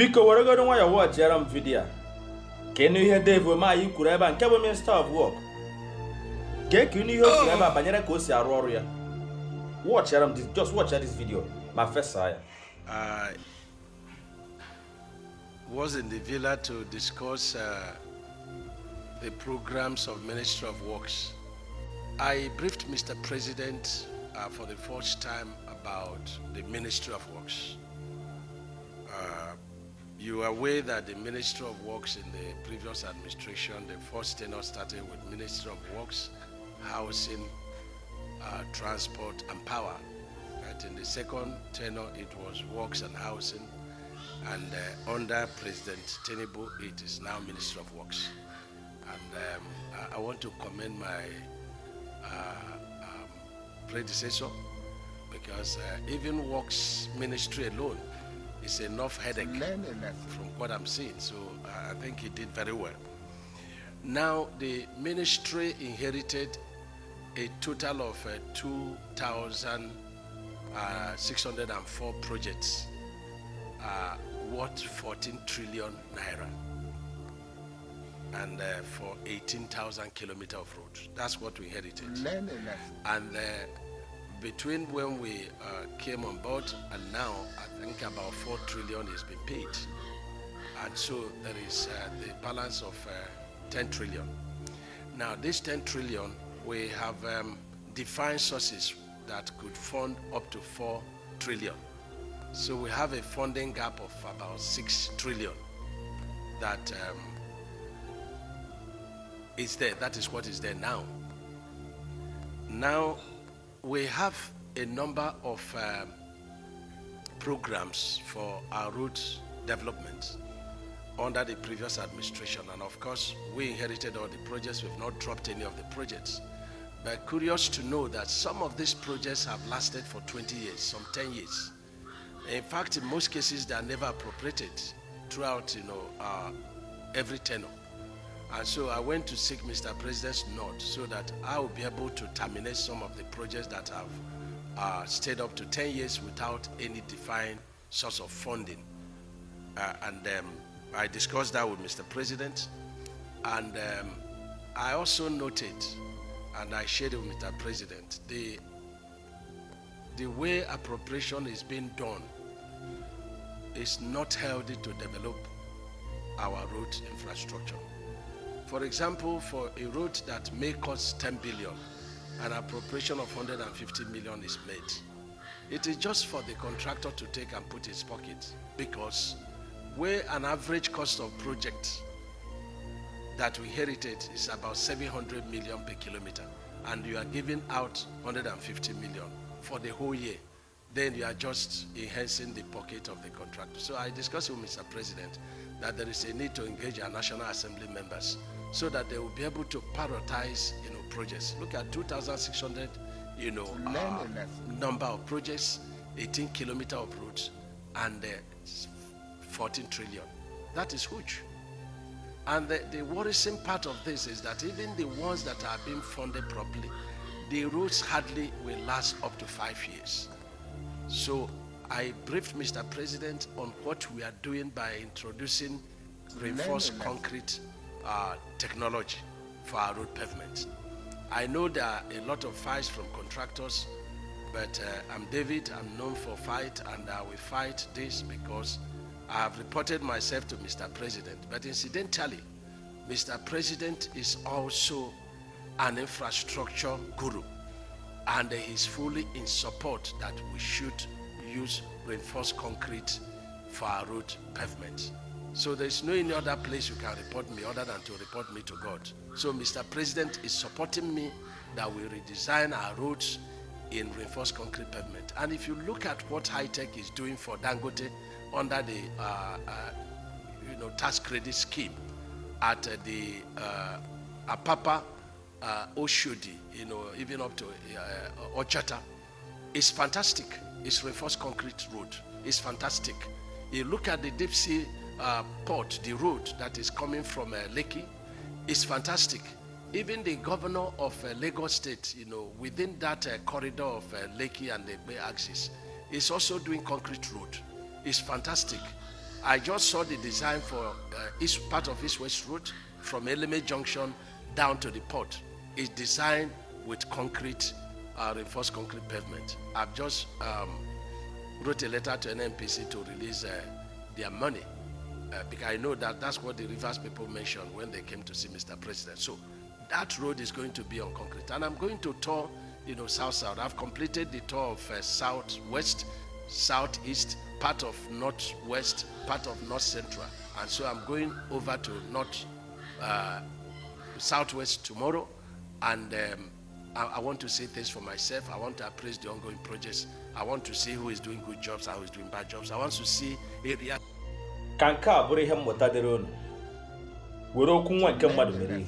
Biko were go nwa ya watch yaram video. Can you hear Dave Umahi kwuru ebe nke bụ Minister of Work? Can you hear kwuru ebe banyere ka o si arụ ọrụ ya? Watch yaram this, just watch this video. My first eye. I was in the villa to discuss the programs of Ministry of Works. I briefed Mr. President for the first time about the Ministry of Works. You are aware that the Ministry of Works in the previous administration, the first tenure started with Ministry of Works, Housing, Transport and Power. But in the second tenure, it was Works and Housing, and under President Tinubu, it is now Ministry of Works. And I want to commend my predecessor, because even Works Ministry alone is enough headache from what I'm seeing. So I think he did very well. Now the ministry inherited a total of 2,604 projects worth 14 trillion naira, and for 18,000 kilometers of road. That's what we inherited. And between when we came on board and now, I think about 4 trillion has been paid. And so there is the balance of 10 trillion. Now this 10 trillion, we have defined sources that could fund up to 4 trillion. So we have a funding gap of about 6 trillion that is there. That is what is there now. Now we have a number of programs for our road development under the previous administration, and of course we inherited all the projects. We've not dropped any of the projects, but curious to know that some of these projects have lasted for 20 years, some 10 years. In fact, in most cases they are never appropriated throughout every tenure. And so I went to seek Mr. President's nod so that I will be able to terminate some of the projects that have stayed up to 10 years without any defined source of funding. I discussed that with Mr. President, and I also noted, and I shared it with Mr. President, the way appropriation is being done is not healthy to develop our road infrastructure. For example, for a road that may cost 10 billion, an appropriation of 150 million is made. It is just for the contractor to take and put his pocket, because where an average cost of project that we inherited is about 700 million per kilometer, and you are giving out 150 million for the whole year, then you are just enhancing the pocket of the contractor. So I discussed with Mr. President that there is a need to engage our National Assembly members so that they will be able to prioritize, projects. Look at 2,600, number of projects, 18 kilometers of roads, and 14 trillion. That is huge. And the worrisome part of this is that even the ones that are being funded properly, the roads hardly will last up to 5 years. So I briefed Mr. President on what we are doing by introducing reinforced concrete technology for our road pavement. I know there are a lot of fights from contractors, but I'm David, I'm known for fight, and I will fight this because I have reported myself to Mr. President. But incidentally, Mr. President is also an infrastructure guru, and he's fully in support that we should use reinforced concrete for our road pavement. So there's no any other place you can report me other than to report me to God. So Mr. President is supporting me that we redesign our roads in reinforced concrete pavement. And if you look at what High Tech is doing for Dangote under the tax credit scheme at the Apapa, Oshodi, even up to Ochata, it's fantastic. It's reinforced concrete road. It's fantastic. You look at the deep sea port, the road that is coming from Lekki, it's fantastic. Even the governor of Lagos State, within that corridor of Lekki and the Bay axis, is also doing concrete road. It's fantastic. I just saw the design for east part of East-West Road from Eleme Junction down to the port. It's designed with concrete, reinforced concrete pavement. I've just wrote a letter to NNPC to release their money because I know that that's what the Rivers people mentioned when they came to see Mr. President. So that road is going to be on concrete, and I'm going to tour, south-south. I've completed the tour of southwest, southeast, part of northwest, part of north central, and so I'm going over to southwest tomorrow, and I want to say things for myself. I want to appraise the ongoing projects. I want to see who is doing good jobs and who is doing bad jobs. I want to see area. Ka nke a bụrụ ihe mmụta dịrị unu were okwu nwa nke mmadụ mere ihe